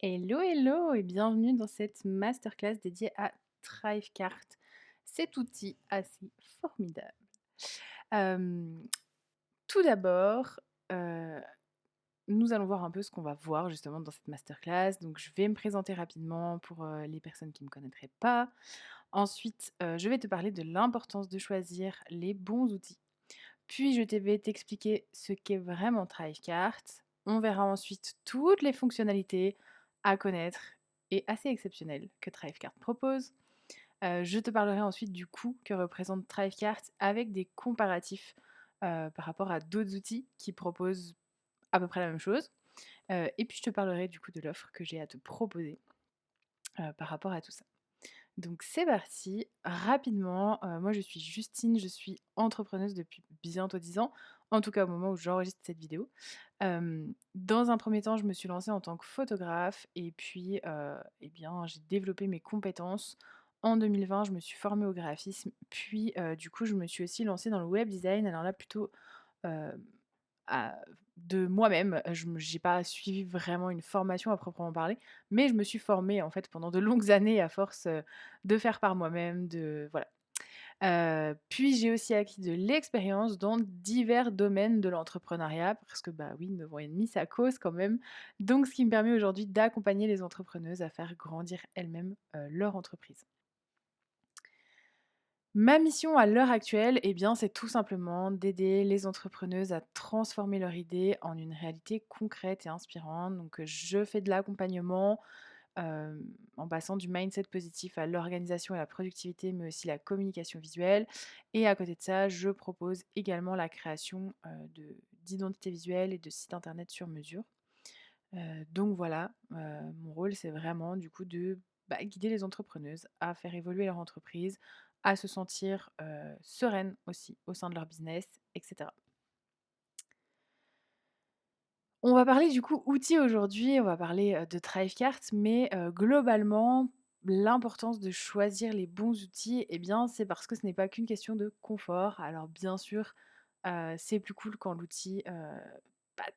Hello, hello et bienvenue dans cette masterclass dédiée à Thrivecart, cet outil assez formidable. Hem, Tout d'abord, heu, nous allons voir un peu ce qu'on va voir justement dans cette masterclass. Donc je vais me présenter rapidement pour, les personnes qui ne me connaîtraient pas. Ensuite, je vais te parler de l'importance de choisir les bons outils. Puis vais t'expliquer ce qu'est vraiment Thrivecart. On verra ensuite toutes les fonctionnalités à connaître et assez exceptionnelles que Thrivecart propose. Je te parlerai ensuite du coût que représente Thrivecart avec des comparatifs par rapport à d'autres outils qui proposent à peu près la même chose. Et puis je te parlerai du coup de l'offre que j'ai à te proposer par rapport à tout ça. Donc c'est parti, rapidement, moi je suis Justine, je suis entrepreneuse depuis bientôt 10 ans, en tout cas au moment où j'enregistre cette vidéo. Dans un premier temps, je me suis lancée en tant que photographe et puis, eh bien, j'ai développé mes compétences. En 2020, je me suis formée au graphisme, puis, du coup, je me suis aussi lancée dans le web design. Alors là, plutôt, heu, à de moi-même, j'ai pas suivi vraiment une formation à proprement parler, mais je me suis formée, en fait, pendant de longues années à force, de faire par moi-même, de voilà. Puis j'ai aussi acquis de l'expérience dans divers domaines de l'entrepreneuriat parce que, bah, oui, 9 ans et demi, ça cause quand même. Donc ce qui me permet aujourd'hui d'accompagner les entrepreneuses à faire grandir elles-mêmes, leur entreprise. Ma mission à l'heure actuelle, eh bien, c'est tout simplement d'aider les entrepreneuses à transformer leur idée en une réalité concrète et inspirante. Donc, je fais de l'accompagnement, en passant du mindset positif à l'organisation et la productivité, mais aussi la communication visuelle. Et à côté de ça, je propose également la création d'identités visuelles et de sites internet sur mesure. Donc voilà, mon rôle, c'est vraiment du coup de guider les entrepreneuses à faire évoluer leur entreprise, à se sentir sereines aussi au sein de leur business, etc. On va parler du coup outils aujourd'hui, on va parler, de Thrivecart, mais globalement, l'importance de choisir les bons outils, eh bien, c'est parce que ce n'est pas qu'une question de confort. Alors bien sûr, c'est plus cool quand l'outil,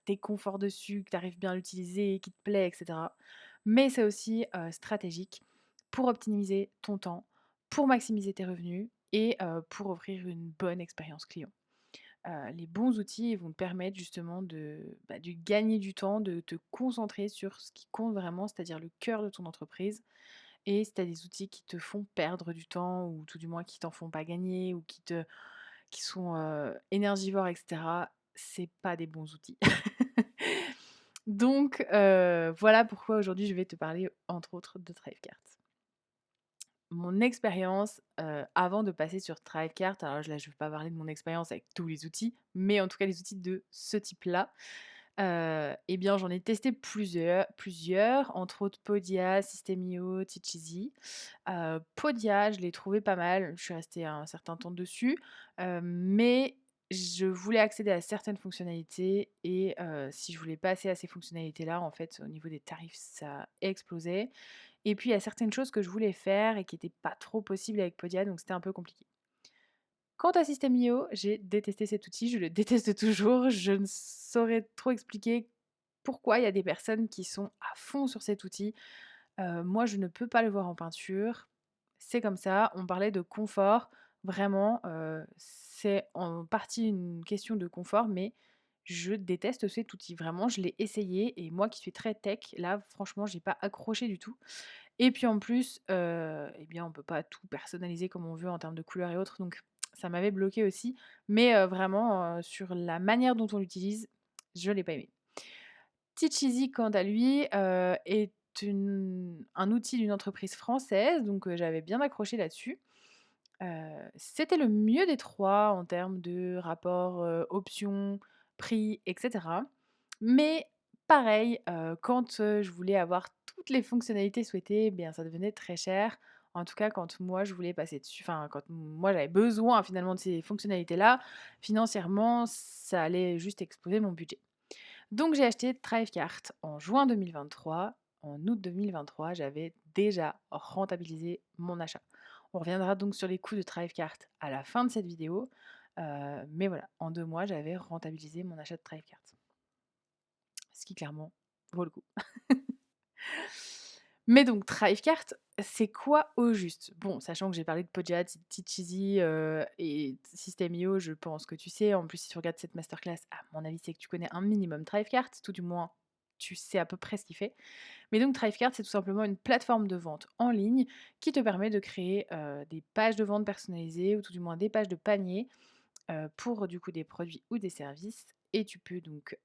tu confort dessus, que tu arrives bien à l'utiliser, qui te plaît et cetera. Mais c'est aussi, stratégique pour optimiser ton temps, pour maximiser tes revenus et pour offrir une bonne expérience client. Les bons outils, ils vont te permettre justement de gagner du temps, de te concentrer sur ce qui compte vraiment, c'est-à-dire le cœur de ton entreprise. Et si tu as des outils qui te font perdre du temps ou tout du moins qui t'en font pas gagner ou qui sont, énergivores et cetera, c'est pas des bons outils. Donc voilà pourquoi aujourd'hui je vais te parler entre autres de Thrivecart. Mon expérience, avant de passer sur Thrivecart, alors là, je vais pas parler de mon expérience avec tous les outils, mais en tout cas les outils de ce type-là. Et bien, j'en ai testé plusieurs, entre autres Podia, System.io, Teacheasy. Podia, je l'ai trouvé pas mal, je suis restée un certain temps dessus, mais je voulais accéder à certaines fonctionnalités et si je voulais passer à ces fonctionnalités-là, en fait, au niveau des tarifs, ça explosait. Et puis, il y a certaines choses que je voulais faire et qui étaient pas trop possibles avec Podia, donc c'était un peu compliqué. Quant à System.io, j'ai détesté cet outil, je le déteste toujours. Je ne saurais trop expliquer pourquoi il y a des personnes qui sont à fond sur cet outil. Moi, je ne peux pas le voir en peinture. C'est comme ça. On parlait de confort. Vraiment, c'est en partie une question de confort, mais je déteste cet outil. Vraiment, je l'ai essayé et moi qui suis très tech, là, franchement, j'ai pas accroché du tout. Et puis en plus, eh bien, on peut pas tout personnaliser comme on veut en termes de couleurs et autres, donc ça m'avait bloqué aussi. Mais vraiment, sur la manière dont on l'utilise, je l'ai pas aimé. Teacheasy, quant à lui, est un outil d'une entreprise française, donc j'avais bien accroché là-dessus. C'était le mieux des 3 en termes de rapport, options, prix et cetera. Mais pareil, quand, je voulais avoir toutes les fonctionnalités souhaitées, eh bien ça devenait très cher. En tout cas, quand moi je voulais passer dessus, enfin quand moi j'avais besoin finalement de ces fonctionnalités-là, financièrement, ça allait juste exploser mon budget. Donc j'ai acheté Thrivecart en juin 2023. En août 2023, j'avais déjà rentabilisé mon achat. On reviendra donc sur les coûts de Thrivecart à la fin de cette vidéo. Mais voilà, en 2 mois, j'avais rentabilisé mon achat de Thrivecart. Ce qui clairement vaut le coup. Mais donc Thrivecart, c'est quoi au juste? Bon, sachant que j'ai parlé de Pojat, Teacheasy, et System.io, je pense que tu sais. En plus, si tu regardes cette masterclass, à mon avis, c'est que tu connais un minimum Thrivecart, tout du moins, tu sais à peu près ce qu'il fait. Mais donc Thrivecart, c'est tout simplement une plateforme de vente en ligne qui te permet de créer, des pages de vente personnalisées ou tout du moins des pages de panier, pour du coup des produits ou des services et tu peux donc,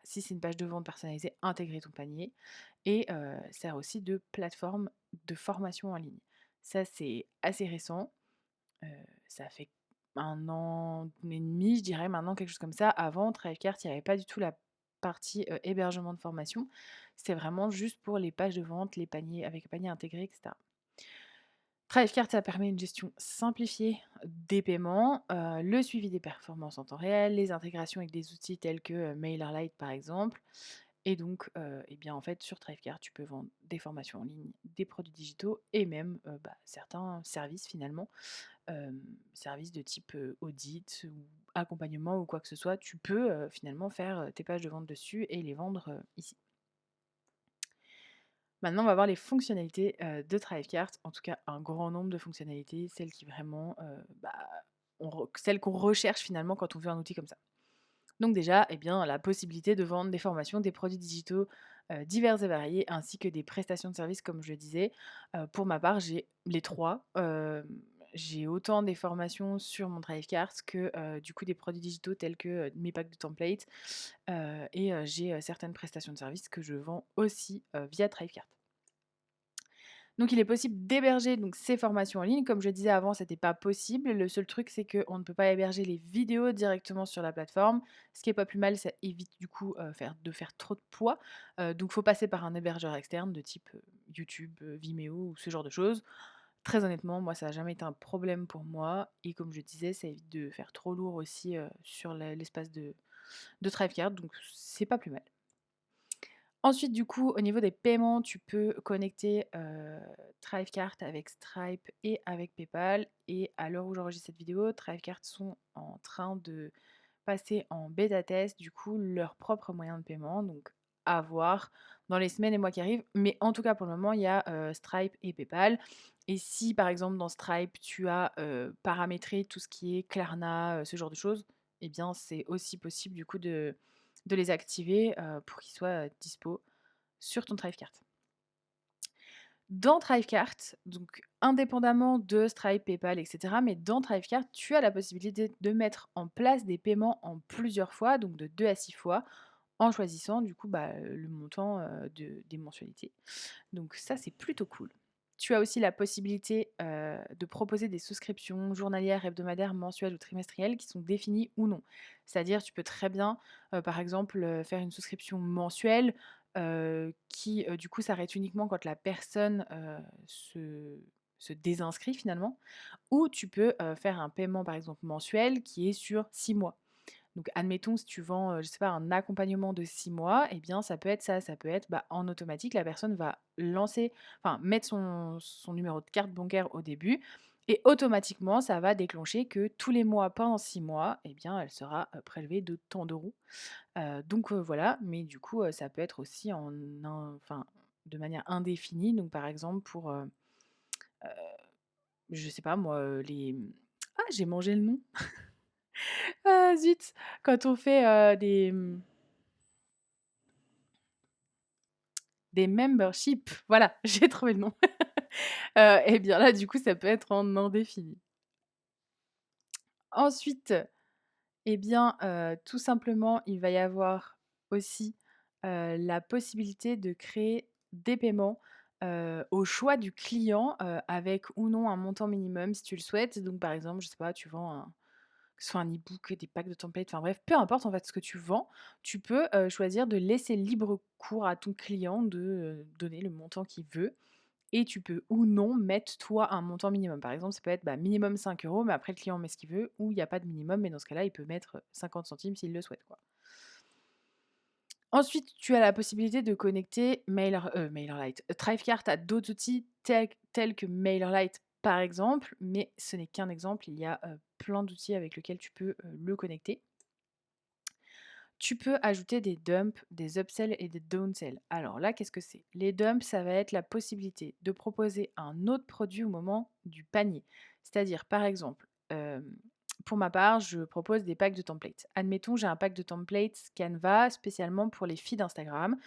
si c'est une page de vente personnalisée, intégrer ton panier et sert aussi de plateforme de formation en ligne. Ça, c'est assez récent, heu, ça fait 1 an et demi, je dirais maintenant, quelque chose comme ça. Avant, Thrivecart, il y avait pas du tout la partie, hébergement de formation. C'était vraiment juste pour les pages de vente, les paniers avec panier intégré et cetera. Thrivecart, ça permet une gestion simplifiée des paiements, le suivi des performances en temps réel, les intégrations avec des outils tels que, MailerLite par exemple et donc et bien, en fait, sur Thrivecart, tu peux vendre des formations en ligne, des produits digitaux et même, certains services finalement, services de type, audit ou accompagnement ou quoi que ce soit. Tu peux, finalement faire, tes pages de vente dessus et les vendre, ici. Maintenant, on va voir les fonctionnalités, de Thrivecart, en tout cas un grand nombre de fonctionnalités, celles qui vraiment, celles qu'on recherche finalement quand on veut un outil comme ça. Donc déjà, eh bien, la possibilité de vendre des formations, des produits digitaux, divers et variés, ainsi que des prestations de services comme je le disais. Pour ma part, j'ai les 3. J'ai autant des formations sur mon Thrivecart que, du coup des produits digitaux tels que, mes packs de templates, et j'ai, certaines prestations de services que je vends aussi, via Thrivecart. Donc il est possible d'héberger donc ces formations en ligne. Comme je disais avant, c'était pas possible. Le seul truc, c'est qu'on ne peut pas héberger les vidéos directement sur la plateforme. Ce qui est pas plus mal, ça évite du coup, de faire trop de poids. Donc faut passer par un hébergeur externe de type, YouTube, Vimeo ou ce genre de choses. Très honnêtement, moi, ça a jamais été un problème pour moi et comme je disais, ça évite de faire trop lourd aussi, sur l'espace de Thrivecart, donc c'est pas plus mal. Ensuite, du coup, au niveau des paiements, tu peux connecter, Thrivecart avec Stripe et avec PayPal et à l'heure où j'enregistre cette vidéo, Thrivecart sont en train de passer en bêta test, du coup, leur propre moyen de paiement, donc à voir dans les semaines et mois qui arrivent. Mais en tout cas, pour le moment, il y a, Stripe et PayPal et si, par exemple, dans Stripe, tu as, paramétré tout ce qui est Klarna, ce genre de choses, eh bien, c'est aussi possible, du coup, de les activer, pour qu'ils soient, dispo sur ton Thrivecart. Dans Thrivecart, donc indépendamment de Stripe, PayPal et cetera, mais dans Thrivecart, tu as la possibilité de mettre en place des paiements en plusieurs fois, donc de 2 à 6 fois, en choisissant du coup, le montant, des mensualités. Donc ça, c'est plutôt cool. Tu as aussi la possibilité, de proposer des souscriptions journalières, hebdomadaires, mensuelles ou trimestrielles qui sont définies ou non. C'est-à-dire, tu peux très bien, par exemple, faire une souscription mensuelle, qui, du coup, s'arrête uniquement quand la personne, se désinscrit finalement. Ou tu peux, faire un paiement, par exemple, mensuel qui est sur 6 mois. Donc admettons si tu vends, je sais pas, un accompagnement de 6 mois et bien ça peut être ça, ça peut être, en automatique la personne va mettre son numéro de carte bancaire au début et automatiquement ça va déclencher que tous les mois pendant 6 mois et bien elle sera, prélevée de tant d'euros. Donc voilà, mais du coup, ça peut être aussi de manière indéfinie donc par exemple pour, je sais pas moi, ah j'ai mangé le nom! Ah zut! Quand on fait, des memberships, voilà, j'ai trouvé le nom. Et bien là, du coup, ça peut être en indéfini. Ensuite, eh bien, tout simplement, il va y avoir aussi, la possibilité de créer des paiements, au choix du client, avec ou non un montant minimum si tu le souhaites. Donc par exemple, je sais pas, tu vends que ce soit un e-book, des packs de templates, enfin bref, peu importe en fait ce que tu vends, tu peux, choisir de laisser libre cours à ton client de, donner le montant qu'il veut et tu peux ou non mettre toi un montant minimum. Par exemple, ça peut être, minimum 5 €, mais après le client met ce qu'il veut ou il y a pas de minimum, mais dans ce cas-là, il peut mettre, 50 centimes s'il le souhaite, quoi. Ensuite, tu as la possibilité de connecter MailerLite, Thrivecart à d'autres outils tels que MailerLite, par exemple, mais ce n'est qu'un exemple, il y a, plein d'outils avec lesquels tu peux, le connecter. Tu peux ajouter des dumps, des upsells et des downsells. Alors là, qu'est-ce que c'est? Les dumps, ça va être la possibilité de proposer un autre produit au moment du panier. C'est-à-dire, par exemple, pour ma part, je propose des packs de templates. Admettons, j'ai un pack de templates Canva spécialement pour les feeds Instagram.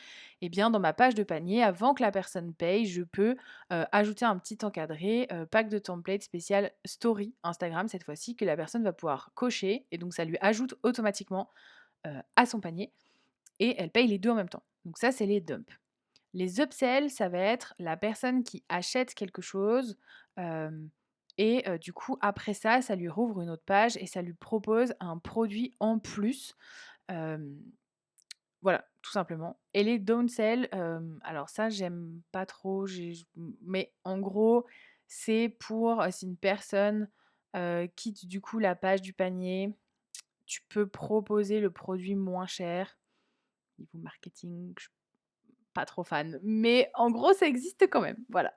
Eh bien, dans ma page de panier, avant que la personne paye, je peux ajouter un petit encadré, pack de templates spécial story Instagram cette fois-ci, que la personne va pouvoir cocher. Et donc, ça lui ajoute automatiquement à son panier et elle paye les 2 en même temps. Donc ça, c'est les dumps. Les upsells, ça va être la personne qui achète quelque chose, hem et du coup, après ça, ça lui rouvre une autre page et ça lui propose un produit en plus, hem, voilà, tout simplement. Et les downsells, alors ça, j'aime pas trop, mais en gros, c'est pour, si une personne, quitte du coup la page du panier, tu peux proposer le produit moins cher. Niveau marketing, je suis pas trop fan, mais en gros, ça existe quand même, voilà.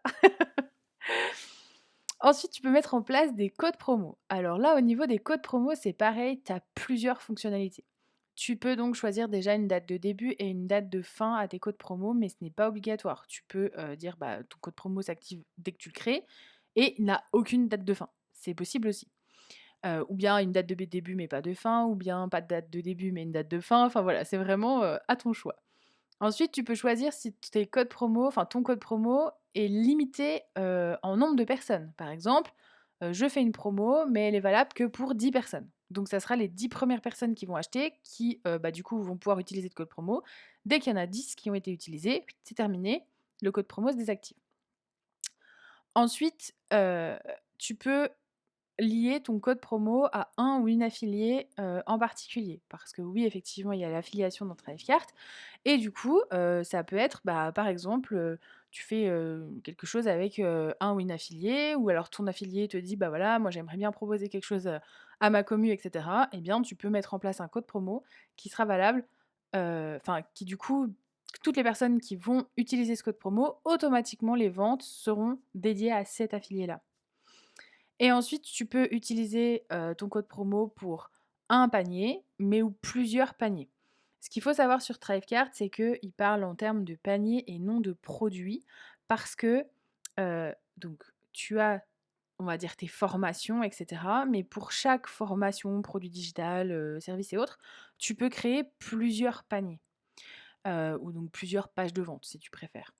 Ensuite, tu peux mettre en place des codes promo. Alors là, au niveau des codes promo, c'est pareil, tu as plusieurs fonctionnalités. Tu peux donc choisir déjà une date de début et une date de fin à tes codes promo, mais ce n'est pas obligatoire. Tu peux dire bah, ton code promo s'active dès que tu le crées et il n'a aucune date de fin. C'est possible aussi. Ou bien une date de début mais pas de fin, ou bien pas de date de début mais une date de fin. Enfin voilà, c'est vraiment à ton choix. Ensuite, tu peux choisir si tes codes promo, enfin ton code promo est limité, en nombre de personnes. Par exemple, je fais une promo, mais elle est valable que pour 10 personnes. Donc ça sera les 10 premières personnes qui vont acheter qui, bah, du coup, vont pouvoir utiliser le code promo. Dès qu'il y en a 10 qui ont été utilisés, c'est terminé, le code promo se désactive. Ensuite, tu peux lier ton code promo à un ou une affiliée, en particulier. Parce que oui, effectivement, il y a l'affiliation dans Thrivecart et du coup, ça peut être, bah, par exemple, tu fais, quelque chose avec, un ou une affiliée ou alors ton affilié te dit: «Bah, voilà, moi j'aimerais bien proposer quelque chose, à ma commu et cetera». Eh bien, tu peux mettre en place un code promo qui sera valable, enfin qui du coup, toutes les personnes qui vont utiliser ce code promo, automatiquement les ventes seront dédiées à cet affilié-là. Et ensuite, tu peux utiliser, ton code promo pour un panier, mais ou plusieurs paniers. Ce qu'il faut savoir sur Thrivecart, c'est qu'il parle en termes de panier et non de produits parce que, donc tu as, on va dire, tes formations et cetera, mais pour chaque formation, produit digital, service et autres, tu peux créer plusieurs paniers, ou donc plusieurs pages de vente si tu préfères.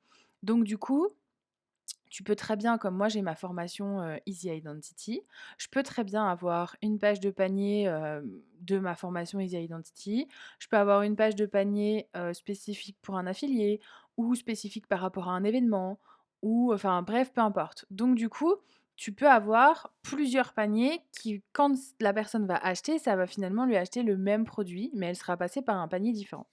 Donc du coup, tu peux très bien, comme moi j'ai ma formation Easy Identity, je peux très bien avoir une page de panier de ma formation Easy Identity. Je peux avoir une page de panier spécifique pour un affilié ou spécifique par rapport à un événement ou enfin bref, peu importe. Donc du coup, tu peux avoir plusieurs paniers qui, quand la personne va acheter, ça va finalement lui acheter le même produit, mais elle sera passée par un panier différent.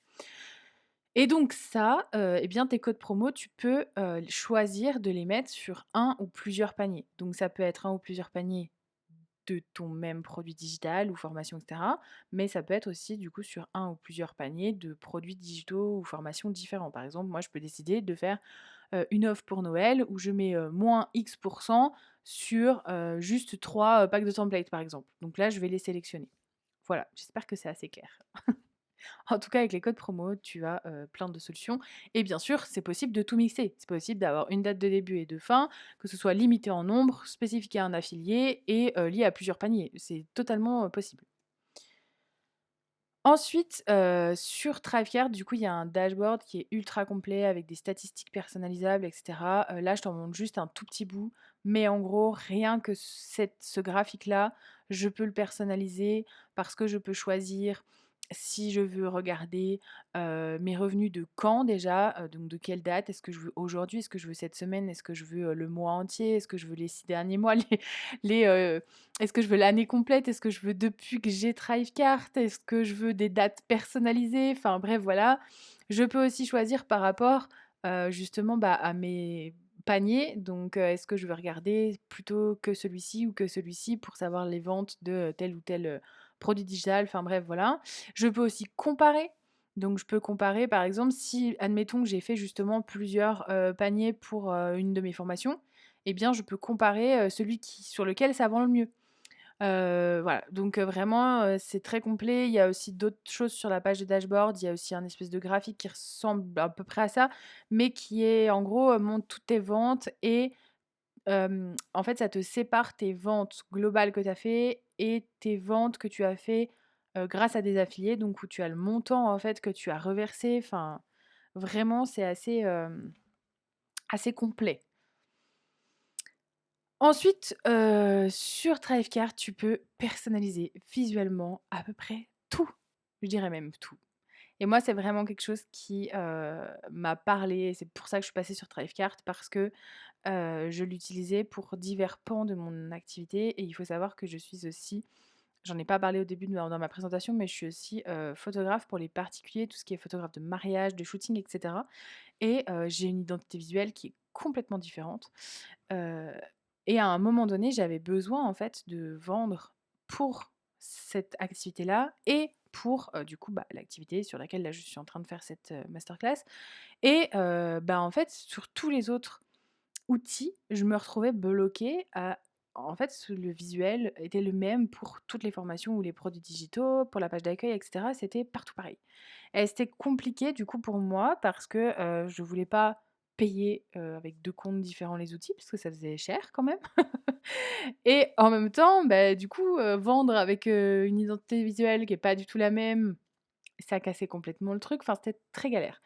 Et donc ça, et bien tes codes promo, tu peux, choisir de les mettre sur un ou plusieurs paniers. Donc ça peut être un ou plusieurs paniers de ton même produit digital ou formation et cetera, mais ça peut être aussi du coup sur un ou plusieurs paniers de produits digitaux ou formations différents. Par exemple, moi je peux décider de faire, une offre pour Noël où je mets, moins X sur, juste 3 packs de templates par exemple. Donc là, je vais les sélectionner. Voilà, j'espère que c'est assez clair. En tout cas, avec les codes promo, tu as, plein de solutions et bien sûr, c'est possible de tout mixer. C'est possible d'avoir une date de début et de fin, que ce soit limité en nombre, spécifique à un affilié et lié à plusieurs paniers. C'est totalement, possible. Ensuite, sur Thrivecart, du coup, il y a un dashboard qui est ultra complet avec des statistiques personnalisables et cetera. Là, je t'en montre juste un tout petit bout, mais en gros, rien que ce graphique-là, je peux le personnaliser parce que je peux choisir si je veux regarder, mes revenus de quand déjà, donc de quelle date. Est-ce que je veux aujourd'hui? Est-ce que je veux cette semaine? Est-ce que je veux, le mois entier? Est-ce que je veux les 6 derniers mois? Les est-ce que je veux l'année complète? Est-ce que je veux depuis que j'ai Thrivecart? Est-ce que je veux des dates personnalisées? Enfin bref, voilà. Je peux aussi choisir par rapport, justement, bah, à mes paniers. Donc, est-ce que je veux regarder plutôt que celui-ci ou que celui-ci pour savoir les ventes de tel ou tel, produit digital? Enfin bref, voilà. Je peux aussi comparer. Donc je peux comparer, par exemple, si admettons que j'ai fait justement plusieurs, paniers pour, une de mes formations, eh bien je peux comparer, celui sur lequel ça vend le mieux. Voilà, donc vraiment, c'est très complet. Il y a aussi d'autres choses sur la page de dashboard. Il y a aussi un espèce de graphique qui ressemble à peu près à ça, mais qui est en gros, montre toutes tes ventes et en fait, ça te sépare tes ventes globales que tu as fait et tes ventes que tu as fait, grâce à des affiliés, donc où tu as le montant, en fait, que tu as reversé. Enfin, vraiment, c'est assez, assez complet. Ensuite, sur Thrivecart, tu peux personnaliser visuellement à peu près tout. Je dirais même tout. Et moi, c'est vraiment quelque chose qui, m'a parlé et c'est pour ça que je suis passée sur Thrivecart parce que, je l'utilisais pour divers pans de mon activité et il faut savoir que je suis aussi j'en ai pas parlé au début dans ma présentation, mais je suis aussi, photographe pour les particuliers, tout ce qui est photographe de mariage, de shooting et cetera et j'ai une identité visuelle qui est complètement différente. Heu et à un moment donné, j'avais besoin en fait de vendre pour cette activité-là et pour, du coup, bah, l'activité sur laquelle là je suis en train de faire cette, masterclass et bah, en fait sur tous les autres outils, je me retrouvais bloquée à en fait le visuel était le même pour toutes les formations ou les produits digitaux, pour la page d'accueil et cetera, c'était partout pareil. Et c'était compliqué du coup pour moi parce que, je voulais pas payer, avec 2 comptes différents les outils parce que ça faisait cher quand même et en même temps, bah, du coup, vendre avec, une identité visuelle qui est pas du tout la même, ça cassait complètement le truc, enfin c'était très galère.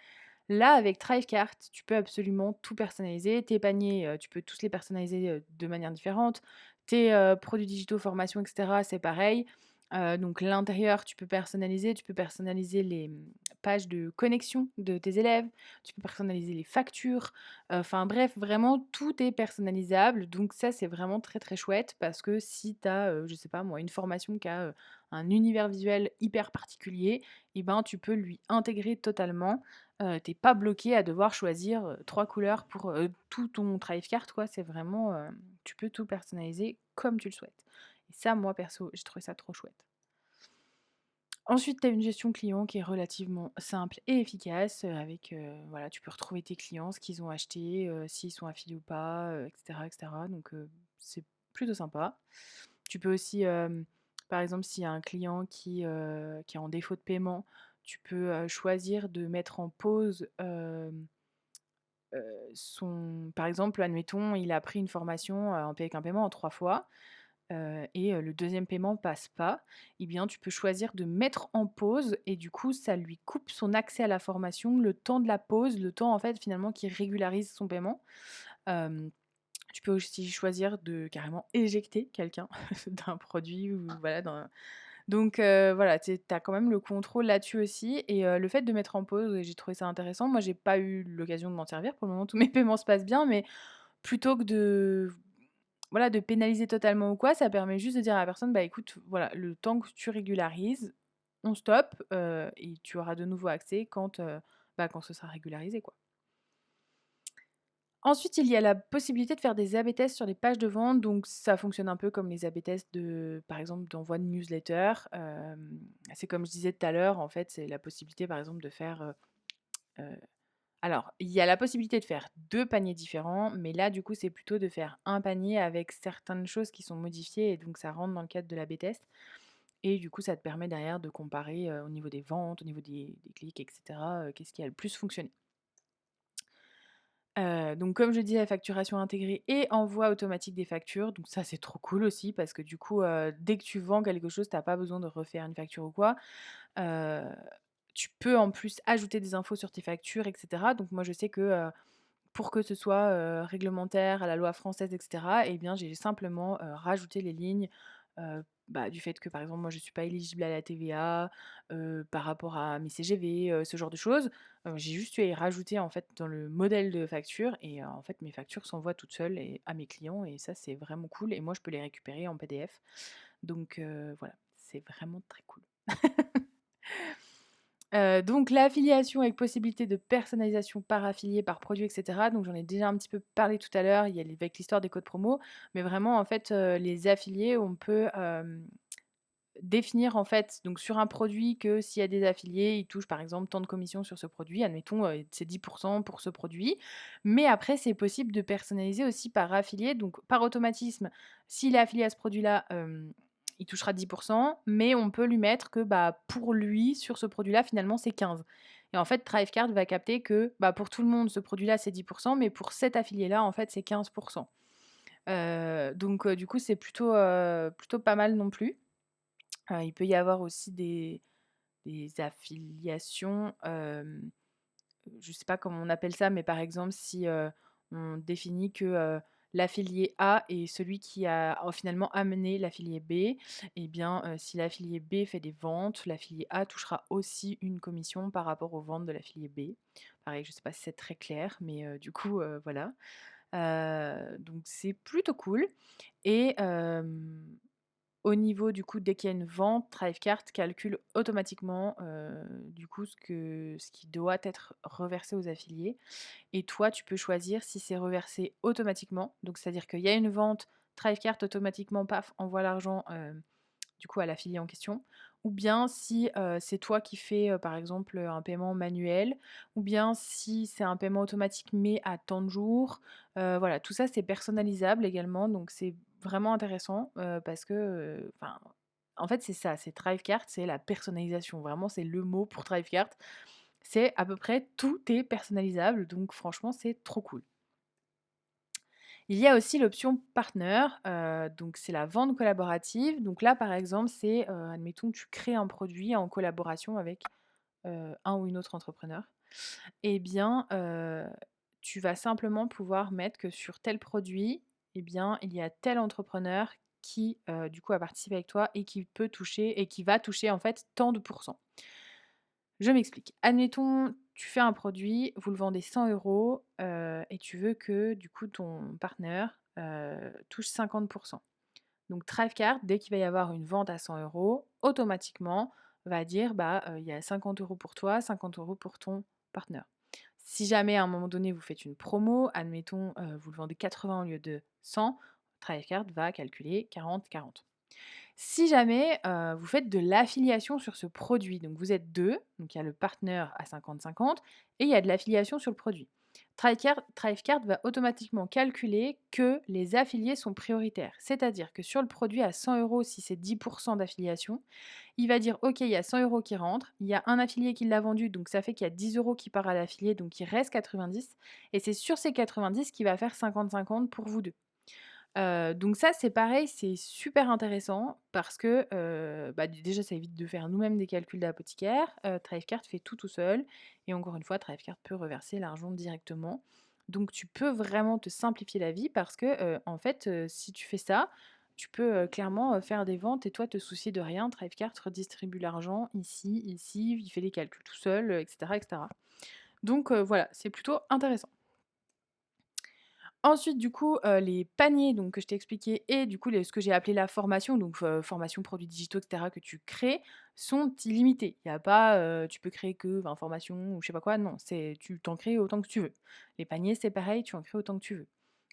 Là, avec Thrivecart, tu peux absolument tout personnaliser. Tes paniers, tu peux tous les personnaliser, de manière différente. Tes, produits digitaux, formations et cetera, c'est pareil. Donc l'intérieur, tu peux personnaliser les, pages de connexion de tes élèves, tu peux personnaliser les factures, enfin bref, vraiment tout est personnalisable. Donc ça, c'est vraiment très, très chouette parce que si tu as, je sais pas moi, une formation qui a, un univers visuel hyper particulier et ben, tu peux lui intégrer totalement. Tu pas bloqué à devoir choisir, 3 couleurs pour, tout ton Thrivecart quoi. C'est vraiment, tu peux tout personnaliser comme tu le souhaites. Et ça, moi perso, j'ai trouvé ça trop chouette. Ensuite, tu as une gestion client qui est relativement simple et efficace, avec, voilà, tu peux retrouver tes clients, ce qu'ils ont acheté, s'ils sont affiliés ou pas, et cetera. Donc, c'est plutôt sympa. Tu peux aussi, par exemple, s'il y a un client qui est en défaut de paiement, tu peux, choisir de mettre en pause, son par exemple, admettons, il a pris une formation, en avec un paiement en 3 fois, et le 2e paiement passe pas, eh bien, tu peux choisir de mettre en pause et du coup, ça lui coupe son accès à la formation, le temps de la pause, le temps, en fait, finalement, qu'il régularise son paiement. Hem, Tu peux aussi choisir de carrément éjecter quelqu'un d'un produit ou voilà, d'un donc voilà, tu as quand même le contrôle là-dessus aussi et le fait de mettre en pause, j'ai trouvé ça intéressant. Moi, j'ai pas eu l'occasion de m'en servir. Pour le moment, tous mes paiements se passent bien, mais plutôt que de voilà, de pénaliser totalement ou quoi, ça permet juste de dire à la personne: «Bah, écoute, voilà, le temps que tu régularises, on stoppe, et tu auras de nouveau accès quand, bah, quand ce sera régularisé, quoi». Ensuite, il y a la possibilité de faire des AB tests sur les pages de vente, donc ça fonctionne un peu comme les AB tests de par exemple, d'envoi de newsletter. C'est comme je disais tout à l'heure, en fait, c'est la possibilité, par exemple, de faire, heu alors, il y a la possibilité de faire 2 paniers différents, mais là, du coup, c'est plutôt de faire un panier avec certaines choses qui sont modifiées et donc ça rentre dans le cadre de l'AB test et du coup, ça te permet derrière de comparer, au niveau des ventes, au niveau des clics et cetera, qu'est-ce qui a le plus fonctionné. Donc comme je disais, facturation intégrée et envoi automatique des factures, donc ça, c'est trop cool aussi parce que du coup, dès que tu vends quelque chose, tu as pas besoin de refaire une facture ou quoi. Heu, Tu peux en plus ajouter des infos sur tes factures et cetera. Donc moi, je sais que, pour que ce soit, réglementaire à la loi française et cetera, eh bien, j'ai simplement, rajouté les lignes, bah, du fait que, par exemple, moi, je ne suis pas éligible à la TVA, par rapport à mes CGV, ce genre de choses. J'ai juste eu à y rajouter, en fait, dans le modèle de facture et en fait, mes factures s'envoient toutes seules et à mes clients et ça, c'est vraiment cool et moi, je peux les récupérer en PDF. Donc voilà, c'est vraiment très cool. Donc l'affiliation avec possibilité de personnalisation par affilié, par produit et cetera. Donc j'en ai déjà un petit peu parlé tout à l'heure, il y a les avec l'histoire des codes promo, mais vraiment en fait, les affiliés, on peut, définir en fait, donc sur un produit que s'il y a des affiliés, ils touchent par exemple tant de commissions sur ce produit, admettons, c'est 10 pour ce produit. Mais après c'est possible de personnaliser aussi par affilié, donc par automatisme, s'il est affilié à ce produit-là, il touchera 10 mais on peut lui mettre que, bah, pour lui, sur ce produit-là, finalement, c'est 15. Et en fait, Thrivecart va capter que, bah, pour tout le monde, ce produit-là, c'est 10 mais pour cet affilié-là, en fait, c'est 15. Donc du coup, c'est plutôt pas mal non plus. Il peut y avoir aussi des affiliations, je sais pas comment on appelle ça, mais par exemple, si, on définit que, l'affilié A est celui qui a finalement amené l'affilié B, et bien, si l'affilié B fait des ventes, l'affilié A touchera aussi une commission par rapport aux ventes de l'affilié B. Pareil, je sais pas si c'est très clair, mais du coup, voilà. Donc c'est plutôt cool et au niveau du coup, dès qu'il y a une vente, Thrivecart calcule automatiquement, du coup ce qui doit être reversé aux affiliés et toi, tu peux choisir si c'est reversé automatiquement. Donc c'est-à-dire qu'il y a une vente, Thrivecart automatiquement, paf, envoie l'argent, du coup à l'affilié en question. Ou bien si, c'est toi qui fais, par exemple, un paiement manuel, ou bien si c'est un paiement automatique mais à tant de jours. Voilà, tout ça c'est personnalisable également, donc c'est vraiment intéressant, parce que, enfin, en fait c'est ça, c'est Thrivecart, c'est la personnalisation. Vraiment, c'est le mot pour Thrivecart. C'est à peu près tout est personnalisable, donc franchement c'est trop cool. Il y a aussi l'option partner, donc c'est la vente collaborative. Donc là, par exemple, c'est, admettons, tu crées un produit en collaboration avec, un ou une autre entrepreneur. Et bien, tu vas simplement pouvoir mettre que sur tel produit, eh bien, il y a tel entrepreneur qui, du coup, a participé avec toi et qui peut toucher et qui va toucher, en fait, tant de pourcents. Je m'explique. Admettons, tu fais un produit, vous le vendez 100 €, et tu veux que du coup ton partenaire, touche 50. Donc Thrivecart, dès qu'il va y avoir une vente à 100 €, automatiquement va dire: «Bah, il y a 50 € pour toi, 50 € pour ton partenaire». Si jamais à un moment donné vous faites une promo, admettons, vous le vendez 80 au lieu de 100, Thrivecart va calculer 40-40. Si jamais, vous faites de l'affiliation sur ce produit, donc vous êtes 2, donc il y a le partenaire à 50-50 et il y a de l'affiliation sur le produit. Thrivecart va automatiquement calculer que les affiliés sont prioritaires. C'est-à-dire que sur le produit à 100 €, si c'est 10 d'affiliation, il va dire: «OK, il y a 100 € qui rentrent, il y a un affilié qui l'a vendu, donc ça fait qu'il y a 10 € qui part à l'affilié, donc il reste 90 et c'est sur ces 90 qu'il va faire 50-50 pour vous 2». Donc ça, c'est pareil, c'est super intéressant parce que, bah, déjà, ça évite de faire nous-mêmes des calculs d'apothicaire. Thrivecart fait tout seul et encore une fois, Thrivecart peut reverser l'argent directement. Donc tu peux vraiment te simplifier la vie parce que, en fait, si tu fais ça, tu peux, clairement, faire des ventes et toi te soucier de rien. Thrivecart redistribue l'argent ici, ici, il fait les calculs tout seul, et cetera et cetera. Donc voilà, c'est plutôt intéressant. Ensuite, du coup, les paniers donc que je t'ai expliqué et du coup ce que j'ai appelé la formation, donc formation, produits digitaux et cetera que tu crées, sont illimités. Il y a pas, tu peux créer que 20 formations ou je sais pas quoi, non, c'est tu t'en crées autant que tu veux. Les paniers, c'est pareil, tu en crées autant que tu veux.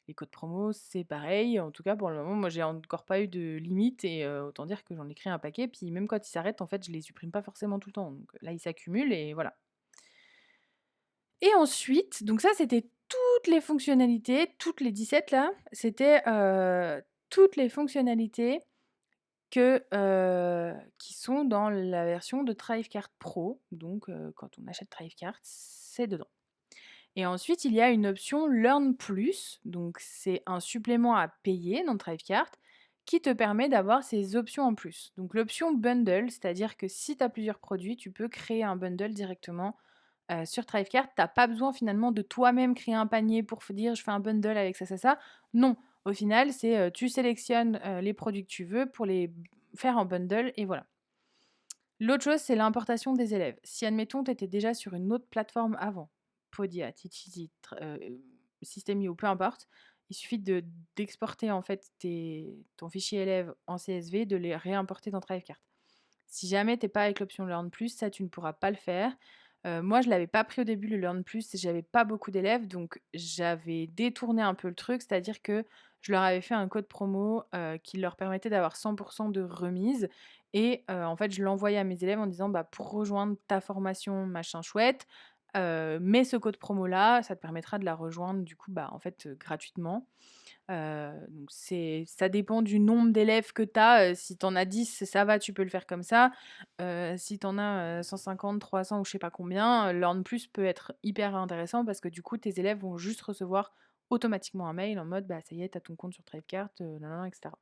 Les codes promo, c'est pareil. En tout cas, pour le moment, moi, j'ai encore pas eu de limite et autant dire que j'en ai créé un paquet, puis même quand ils s'arrêtent, en fait, je les supprime pas forcément tout le temps. Donc là, ils s'accumulent et voilà. Et ensuite, donc ça, c'était toutes les fonctionnalités, toutes les 17 là, c'était, toutes les fonctionnalités qui sont dans la version de Thrivecart Pro. Donc, quand on achète Thrivecart, c'est dedans. Et ensuite, il y a une option Learn Plus, donc c'est un supplément à payer dans Thrivecart qui te permet d'avoir ces options en plus. Donc l'option Bundle, c'est-à-dire que si tu as plusieurs produits, tu peux créer un bundle directement sur Thrivecart, tu as pas besoin finalement de toi-même créer un panier pour dire: «Je fais un bundle avec ça, ça, ça». Non, au final, c'est, tu sélectionnes, les produits que tu veux pour les faire en bundle et voilà. L'autre chose, c'est l'importation des élèves. Si admettons, tu étais déjà sur une autre plateforme avant, Podia, Teacheasy, System.io, peu importe, il suffit d'exporter en fait ton fichier élève en CSV, de les réimporter dans Thrivecart. Si jamais tu es pas avec l'option Learn Plus, ça tu ne pourras pas le faire. Moi je l'avais pas pris au début le Learn Plus, j'avais pas beaucoup d'élèves donc j'avais détourné un peu le truc, c'est-à-dire que je leur avais fait un code promo, qui leur permettait d'avoir 100 de remise et en fait je l'envoyais à mes élèves en disant: «Bah, pour rejoindre ta formation machin chouette, Mais ce code promo-là, ça te permettra de la rejoindre du coup, bah, en fait, gratuitement. Donc ça dépend du nombre d'élèves que tu as, si tu en as 10, ça va, tu peux le faire comme ça. Si tu en as, 150, 300 ou je sais pas combien, Learn Plus peut être hyper intéressant parce que du coup, tes élèves vont juste recevoir automatiquement un mail en mode: «Bah, ça y est, tu as ton compte sur Thrivecart, nin et cetera».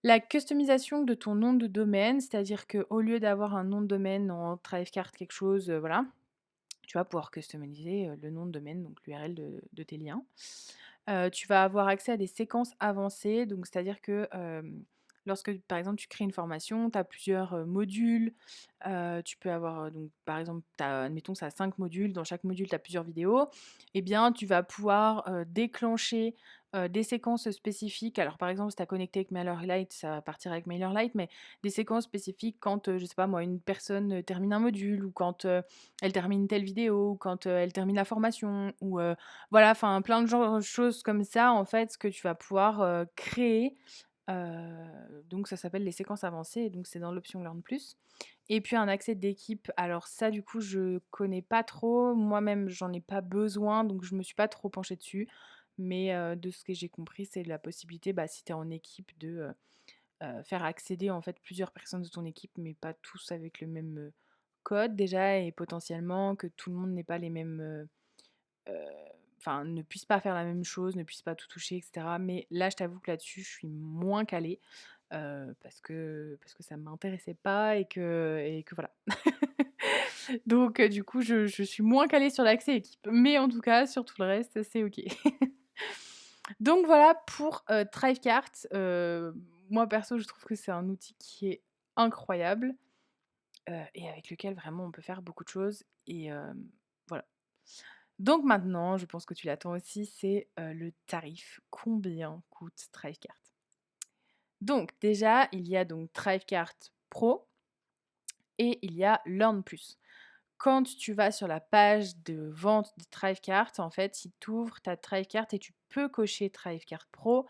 La customisation de ton nom de domaine, c'est-à-dire qu'au lieu d'avoir un nom de domaine en Thrivecart quelque chose, voilà, tu vas pouvoir customiser, le nom de domaine, donc l'URL de tes liens. Tu vas avoir accès à des séquences avancées, donc c'est-à-dire que, lorsque, par exemple, tu crées une formation, tu as plusieurs, modules, tu peux avoir, donc par exemple, admettons, ça a 5 modules, dans chaque module, tu as plusieurs vidéos, et bien, tu vas pouvoir, déclencher, des séquences spécifiques. Alors, par exemple, si tu as connecté avec MailerLite, ça va partir avec MailerLite, mais des séquences spécifiques quand, je sais pas moi, une personne, termine un module ou quand, elle termine telle vidéo ou quand, elle termine la formation ou, voilà, enfin plein de choses comme ça, en fait, que tu vas pouvoir, créer. Donc ça s'appelle les séquences avancées et donc c'est dans l'option Learn Plus et puis un accès d'équipe. Alors ça, du coup, je connais pas trop. Moi-même, j'en ai pas besoin, donc je me suis pas trop penchée dessus. Mais, de ce que j'ai compris, c'est la possibilité, bah, si tu es en équipe de, faire accéder, en fait, plusieurs personnes de ton équipe, mais pas tous avec le même, code déjà et potentiellement que tout le monde n'ait pas les mêmes, Heu, enfin, ne puisse pas faire la même chose, ne puisse pas tout toucher et cetera. Mais là, je t'avoue que là-dessus, je suis moins calée, parce que ça ne m'intéressait pas et que voilà. Donc du coup, je suis moins calée sur l'accès équipe. Mais en tout cas, sur tout le reste, c'est OK. Donc voilà pour, Thrivecart. Moi perso, je trouve que c'est un outil qui est incroyable, et avec lequel vraiment on peut faire beaucoup de choses et voilà. Donc maintenant, je pense que tu l'attends aussi, c'est, le tarif. Combien coûte Thrivecart? Donc déjà, il y a donc Thrivecart Pro et il y a Learn Plus. Quand tu vas sur la page de vente de Thrivecart, en fait, il t'ouvre ta Thrivecart et tu peux cocher Thrivecart Pro.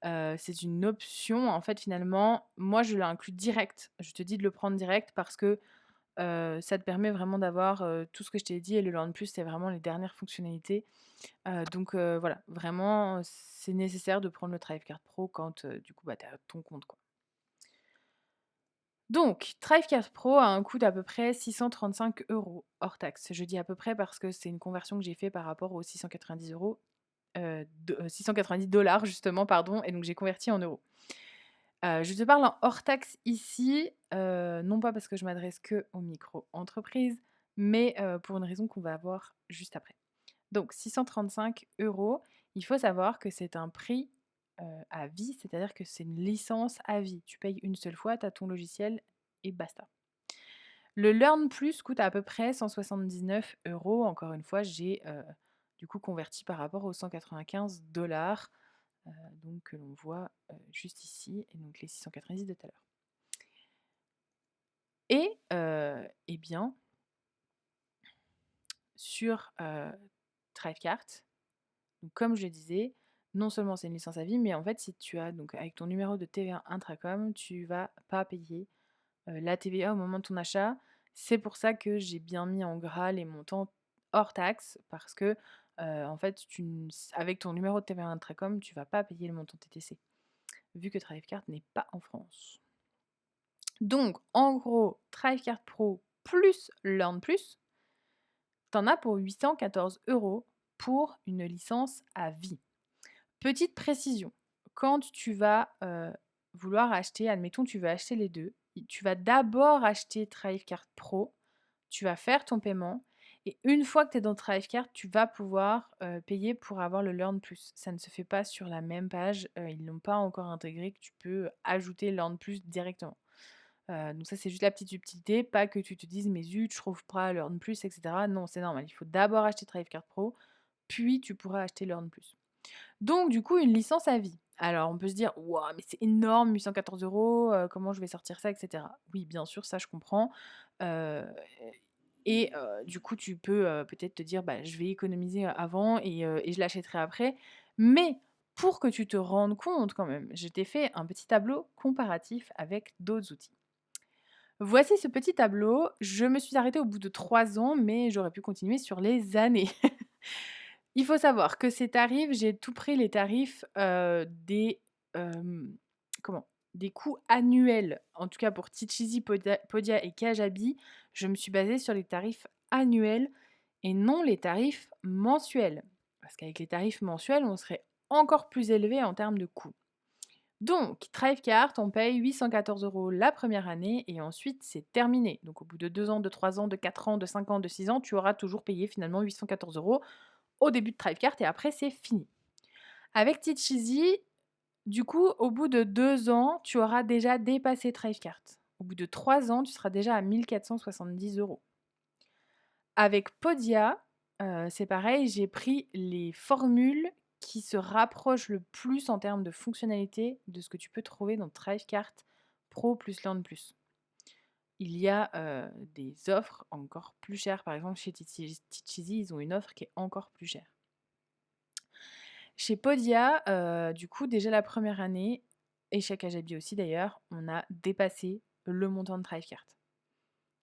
C'est une option, en fait, finalement, moi je l'inclus direct. Je te dis de le prendre direct parce que ça te permet vraiment d'avoir, tout ce que je t'ai dit et le Learn Plus, c'est vraiment les dernières fonctionnalités. Donc voilà, vraiment, c'est nécessaire de prendre le Thrivecart Pro quand, du coup, bah, tu as ton compte, quoi. Donc Thrivecart Pro a un coût d'à peu près 635 € hors taxe. Je dis à peu près parce que c'est une conversion que j'ai fait par rapport aux 690 €, 690 $ justement, pardon, et donc j'ai converti en euros. Je te parle en hors taxe ici, non pas parce que je m'adresse qu'aux micro-entreprises, mais pour une raison qu'on va voir juste après. Donc 635 €, il faut savoir que c'est un prix, à vie, c'est-à-dire que c'est une licence à vie. Tu payes une seule fois, tu as ton logiciel et basta. Le Learn Plus coûte à peu près 179 €. Encore une fois, j'ai, du coup converti par rapport aux 195 $, donc que l'on voit, juste ici et donc les 690 de tout à l'heure. Et bien, sur, Thrivecart, donc comme je le disais, non seulement c'est une licence à vie, mais en fait, si tu as donc avec ton numéro de TVA Intracom, tu vas pas payer, la TVA au moment de ton achat. C'est pour ça que j'ai bien mis en gras les montants hors taxe parce que, en fait, avec ton numéro de TVA Intracom, tu vas pas payer le montant TTC, vu que Thrivecart n'est pas en France. Donc en gros, Thrivecart Pro plus Learn Plus, t'en as pour 814 € pour une licence à vie. Petite précision, quand tu vas, vouloir acheter, admettons tu veux acheter les 2, tu vas d'abord acheter Thrivecart Pro, tu vas faire ton paiement et une fois que tu es dans Thrivecart, tu vas pouvoir, payer pour avoir le Learn Plus. Ça ne se fait pas sur la même page, ils n'ont pas encore intégré que tu peux ajouter Learn Plus directement. Donc ça, c'est juste la petite subtilité, pas que tu te dises: «Mais zut, je trouve pas Learn Plus» et cetera. Non, c'est normal, il faut d'abord acheter Thrivecart Pro, puis tu pourras acheter Learn Plus. Donc du coup, une licence à vie. Alors on peut se dire: «Waouh, mais c'est énorme, 814 €, comment je vais sortir ça?» et cetera. Oui, bien sûr, ça je comprends, heu du coup, tu peux, peut-être te dire: «Bah, je vais économiser avant et je l'achèterai après». Mais pour que tu te rendes compte quand même, je t'ai fait un petit tableau comparatif avec d'autres outils. Voici ce petit tableau. Je me suis arrêtée au bout de 3 ans, mais j'aurais pu continuer sur les années. Il faut savoir que ces tarifs, j'ai tout pris les tarifs, hem, comment? Des coûts annuels. En tout cas pour Titchizy, Podia et Kajabi, je me suis basée sur les tarifs annuels et non les tarifs mensuels. Parce qu'avec les tarifs mensuels, on serait encore plus élevé en termes de coûts. Donc, Thrivecart, on paye 814 € la première année et ensuite c'est terminé. Donc au bout de 2 ans, de 3 ans, de 4 ans, de 5 ans, de 6 ans, tu auras toujours payé finalement 814 € au début de Thrivecart et après c'est fini. Avec Teacheasy, du coup, au bout de 2 ans, tu auras déjà dépassé Thrivecart. Au bout de 3 ans, tu seras déjà à 1 470 €. Avec Podia, c'est pareil, j'ai pris les formules qui se rapprochent le plus en termes de fonctionnalité de ce que tu peux trouver dans Thrivecart Pro plus Learn Plus. Il y a, des offres encore plus chères. Par exemple, chez Teacheasy, ils ont une offre qui est encore plus chère. Chez Podia, du coup, déjà la première année et chez Kajabi aussi d'ailleurs, on a dépassé le montant de Thrivecart.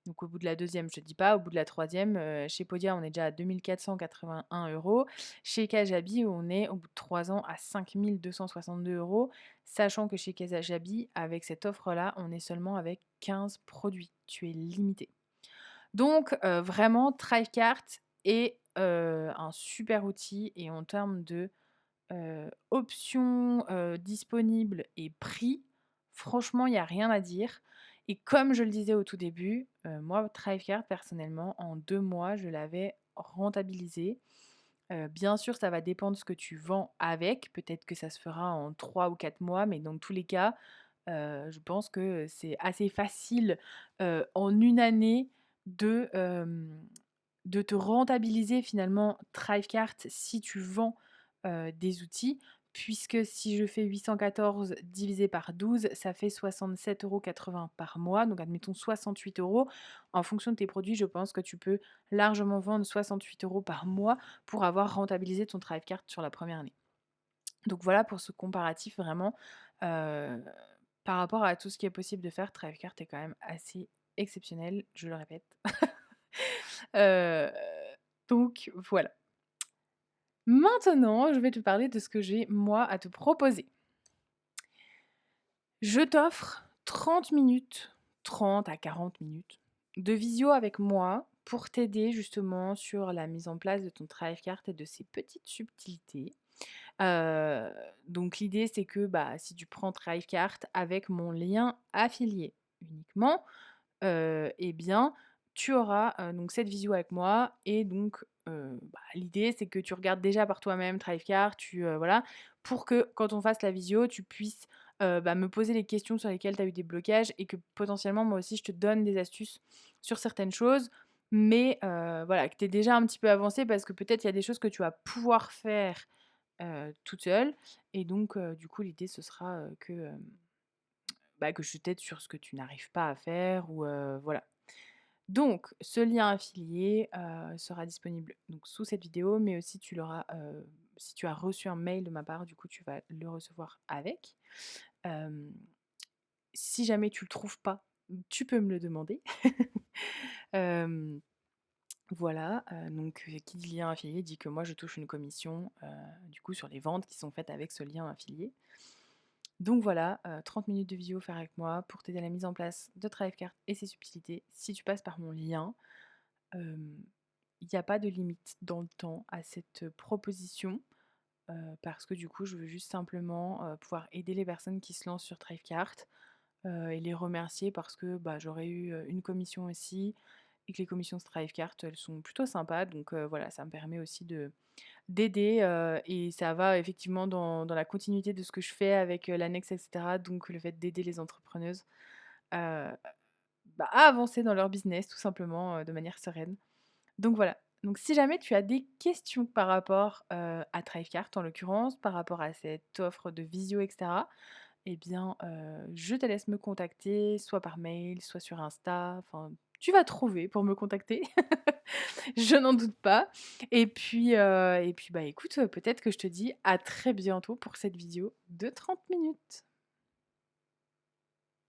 Donc au bout de la deuxième, je ne te dis pas, au bout de la troisième, chez Podia, on est déjà à 2 481 €. Chez Kajabi, on est au bout de 3 ans à 5 262 €, sachant que chez Kajabi, avec cette offre-là, on est seulement avec 15 produits. Tu es limité. Donc vraiment, Thrivecart est, un super outil et en termes de options, disponibles et prix, franchement, il y a rien à dire et comme je le disais au tout début, moi, Thrivecart, personnellement, en 2 mois, je l'avais rentabilisé. Bien sûr, ça va dépendre de ce que tu vends avec. Peut-être que ça se fera en 3 ou 4 mois, mais dans tous les cas, je pense que c'est assez facile, en une année de te rentabiliser finalement Thrivecart si tu vends, des outils. Puisque si je fais 814 divisé par 12, ça fait 67,80 € par mois, donc admettons 68 €. En fonction de tes produits, je pense que tu peux largement vendre 68 € par mois pour avoir rentabilisé ton Thrivecart sur la première année. Donc voilà pour ce comparatif vraiment, heu, par rapport à tout ce qui est possible de faire, Thrivecart est quand même assez exceptionnel, je le répète. Heu, donc voilà. Maintenant, je vais te parler de ce que j'ai moi à te proposer. Je t'offre 30 minutes, 30 à 40 minutes de visio avec moi pour t'aider justement sur la mise en place de ton Thrivecart et de ses petites subtilités. Heu, donc l'idée c'est que, bah, si tu prends Thrivecart avec mon lien affilié uniquement, et bien, tu auras, donc cette visio avec moi et donc, bah, l'idée c'est que tu regardes déjà par toi-même Thrivecart, voilà, pour que quand on fasse la visio, tu puisses, bah, me poser les questions sur lesquelles tu as eu des blocages et que potentiellement moi aussi je te donne des astuces sur certaines choses. Mais, voilà, que tu aies déjà un petit peu avancé parce que peut-être il y a des choses que tu vas pouvoir faire, toute seule et donc, du coup l'idée ce sera, bah, que je t'aide sur ce que tu n'arrives pas à faire ou, voilà. Donc ce lien affilié, sera disponible donc sous cette vidéo, mais aussi tu l'auras, si tu as reçu un mail de ma part, du coup tu vas le recevoir avec. Hem, Si jamais tu le trouves pas, tu peux me le demander. Hem, voilà, donc qui dit lien affilié dit que moi je touche une commission, du coup sur les ventes qui sont faites avec ce lien affilié. Donc voilà, 30 minutes de vidéo faire avec moi pour t'aider à la mise en place de Thrivecart et ses subtilités. Si tu passes par mon lien, hem, il y a pas de limite dans le temps à cette proposition, parce que du coup, je veux juste simplement, pouvoir aider les personnes qui se lancent sur Thrivecart, et les remercier parce que, bah, j'aurais eu, une commission aussi et que les commissions Thrivecart, elles sont plutôt sympas donc voilà, ça me permet aussi d'aider, et ça va effectivement dans la continuité de ce que je fais avec, l'annexe et cetera, donc le fait d'aider les entrepreneuses, heu, bah, à avancer dans leur business tout simplement, de manière sereine. Donc voilà. Donc si jamais tu as des questions par rapport, à Thrivecart en l'occurrence, par rapport à cette offre de visio et cetera, eh bien, je te laisse me contacter soit par mail, soit sur Insta, enfin tu vas trouver pour me contacter. Je n'en doute pas et puis, bah, écoute, peut-être que je te dis à très bientôt pour cette vidéo de 30 minutes.